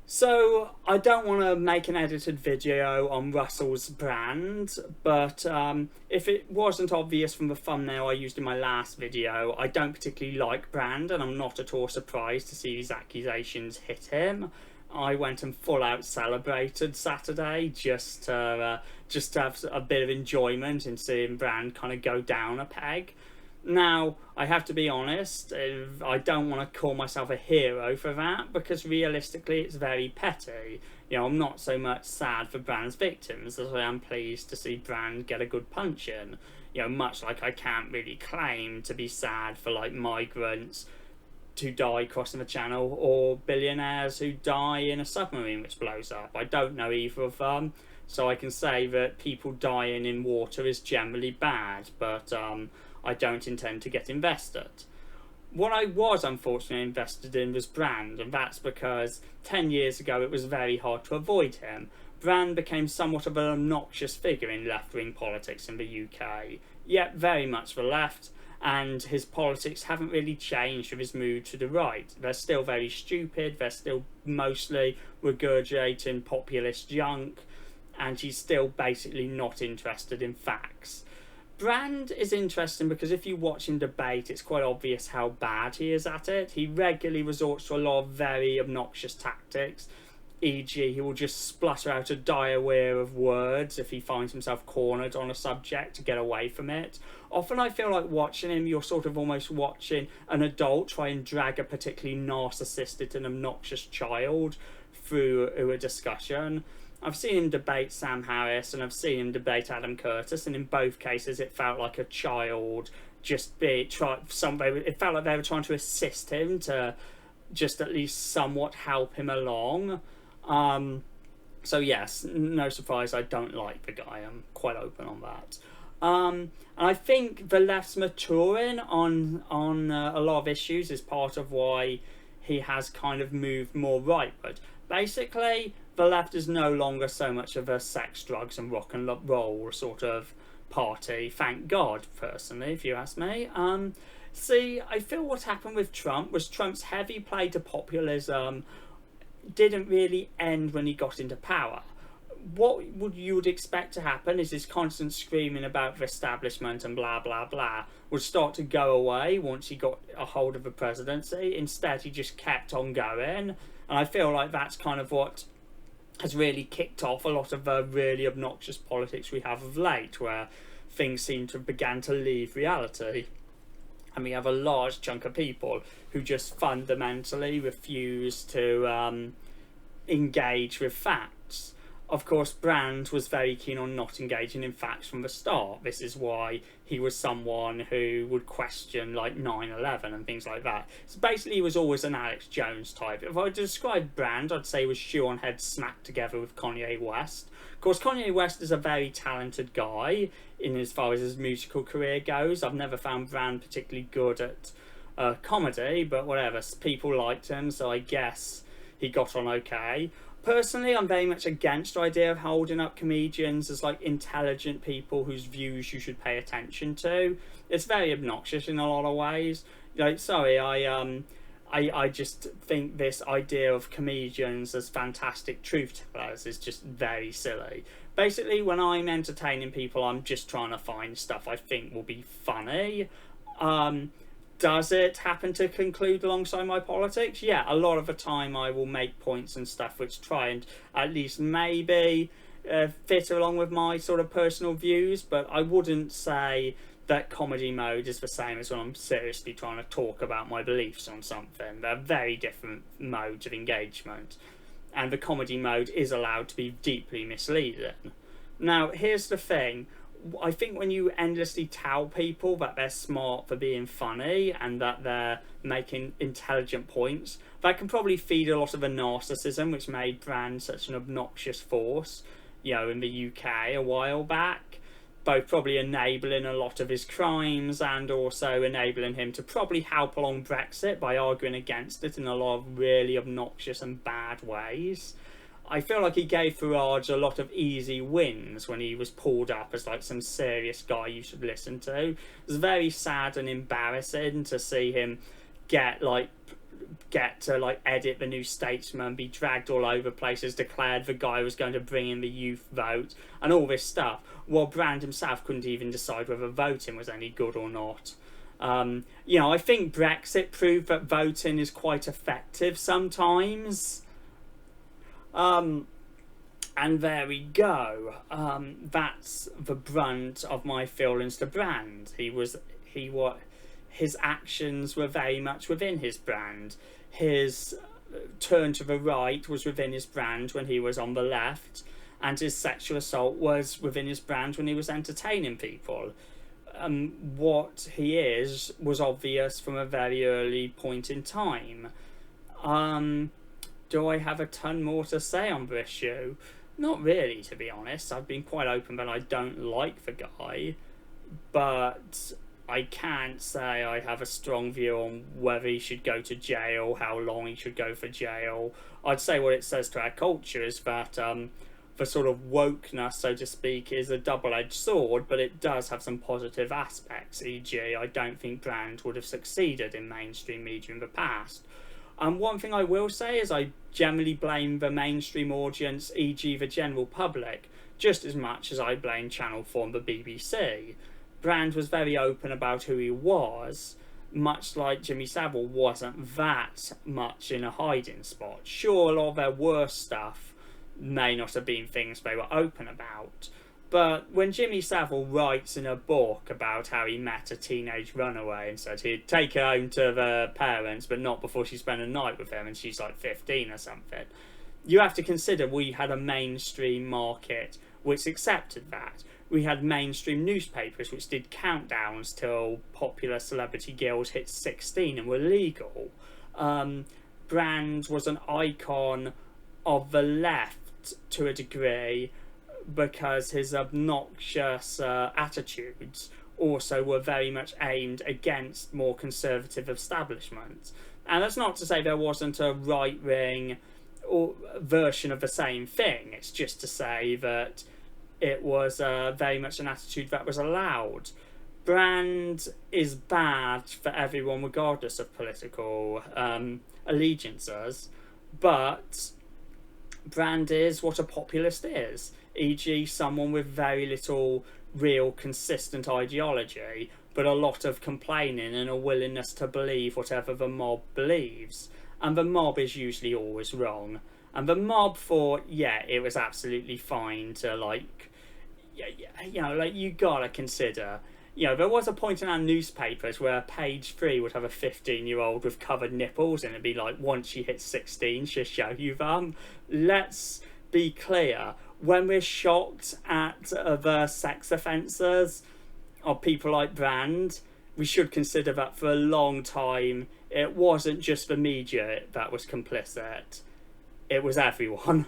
So I don't want to make an edited video on Russell's brand, but if it wasn't obvious from the thumbnail I used in my last video, I don't particularly like Brand, and I'm not at all surprised to see these accusations hit him. I went and full out celebrated Saturday just to have a bit of enjoyment in seeing Brand kind of go down a peg. Now, I have to be honest, I don't want to call myself a hero for that, because realistically it's very petty. I'm not so much sad for Brand's victims as I am pleased to see Brand get a good punch in. Much like I can't really claim to be sad for like migrants who die crossing the channel or billionaires who die in a submarine which blows up. I don't know either of them, so I can say that people dying in water is generally bad, but I don't intend to get invested. What I was unfortunately invested in was Brand, and that's because 10 years ago it was very hard to avoid him. Brand became somewhat of an obnoxious figure in left-wing politics in the UK, yet very much the left, and his politics haven't really changed with his move to the right. They're still very stupid, they're still mostly regurgitating populist junk, and he's still basically not interested in facts. Brand is interesting because if you watch him debate, it's quite obvious how bad he is at it. He regularly resorts to a lot of very obnoxious tactics, e.g. he will just splutter out a diarrhea of words if he finds himself cornered on a subject to get away from it. Often I feel like watching him, you're sort of almost watching an adult try and drag a particularly narcissistic and obnoxious child through a discussion. I've seen him debate Sam Harris and I've seen him debate Adam Curtis, and in both cases it felt like a child it felt like they were trying to assist him to just at least somewhat help him along. So yes, no surprise, I don't like the guy. I'm quite open on that. And I think the left's maturing on a lot of issues is part of why he has kind of moved more rightward. Basically, the left is no longer so much of a sex, drugs and rock and roll sort of party. Thank God, personally, if you ask me. See, I feel what happened with Trump was Trump's heavy play to populism didn't really end when he got into power. What you would expect to happen is his constant screaming about the establishment and blah blah blah would start to go away once he got a hold of the presidency. Instead, he just kept on going, and I feel like that's kind of what has really kicked off a lot of the really obnoxious politics we have of late, where things seem to have began to leave reality. And we have a large chunk of people who just fundamentally refuse to engage with facts. Of course, Brand was very keen on not engaging in facts from the start. This is why he was someone who would question like 9/11 and things like that. So basically he was always an Alex Jones type. If I were to describe Brand, I'd say he was shoe on head smacked together with Kanye West. Of course, Kanye West is a very talented guy in as far as his musical career goes. I've never found Brand particularly good at comedy, but whatever, people liked him, so I guess he got on okay. Personally, I'm very much against the idea of holding up comedians as like intelligent people whose views you should pay attention to. It's very obnoxious in a lot of ways. I just think this idea of comedians as fantastic truth tellers is just very silly. Basically, when I'm entertaining people, I'm just trying to find stuff I think will be funny. Does it happen to conclude alongside my politics? Yeah, a lot of the time I will make points and stuff which try and at least maybe fit along with my sort of personal views, but I wouldn't say that comedy mode is the same as when I'm seriously trying to talk about my beliefs on something. They're very different modes of engagement, and the comedy mode is allowed to be deeply misleading. Now, here's the thing. I think when you endlessly tell people that they're smart for being funny and that they're making intelligent points, that can probably feed a lot of the narcissism which made Brand such an obnoxious force, in the UK a while back, both probably enabling a lot of his crimes and also enabling him to probably help along Brexit by arguing against it in a lot of really obnoxious and bad ways. I feel like he gave Farage a lot of easy wins when he was pulled up as like some serious guy you should listen to. It was very sad and embarrassing to see him get like get to like edit the New Statesman, be dragged all over places, declared the guy was going to bring in the youth vote, and all this stuff, while Brand himself couldn't even decide whether voting was any good or not. You know, I think Brexit proved that voting is quite effective sometimes. And there we go. That's the brunt of my feelings to Brand. His actions were very much within his brand. His turn to the right was within his brand when he was on the left, and his sexual assault was within his brand when he was entertaining people. What he is was obvious from a very early point in time. Do I have a ton more to say on the issue? Not really, to be honest. I've been quite open that I don't like the guy, but I can't say I have a strong view on whether he should go to jail, how long he should go for jail. I'd say what it says to our culture is that the sort of wokeness, so to speak, is a double-edged sword, but it does have some positive aspects, e.g. I don't think Brand would have succeeded in mainstream media in the past. One thing I will say is I generally blame the mainstream audience, e.g. the general public, just as much as I blame Channel 4 and the BBC. Brand was very open about who he was, much like Jimmy Savile wasn't that much in a hiding spot. Sure, a lot of their worst stuff may not have been things they were open about, but when Jimmy Savile writes in a book about how he met a teenage runaway and said he'd take her home to the parents but not before she spent a night with him and she's like 15 or something, you have to consider we had a mainstream market which accepted that. We had mainstream newspapers which did countdowns till popular celebrity girls hit 16 and were legal. Brand was an icon of the left to a degree because his obnoxious attitudes also were very much aimed against more conservative establishments. And that's not to say there wasn't a right-wing version of the same thing. It's just to say that it was very much an attitude that was allowed. Brand is bad for everyone regardless of political allegiances, but Brand is what a populist is, e.g. someone with very little real consistent ideology, but a lot of complaining and a willingness to believe whatever the mob believes. And the mob is usually always wrong. And the mob thought, yeah, it was absolutely fine to, like, you know, like, you gotta consider, you know, there was a point in our newspapers where page 3 would have a 15-year-old with covered nipples and it'd be like, once she hits 16, she'll show you them. Let's be clear, when we're shocked at the sex offences of people like Brand, we should consider that for a long time it wasn't just the media that was complicit, it was everyone.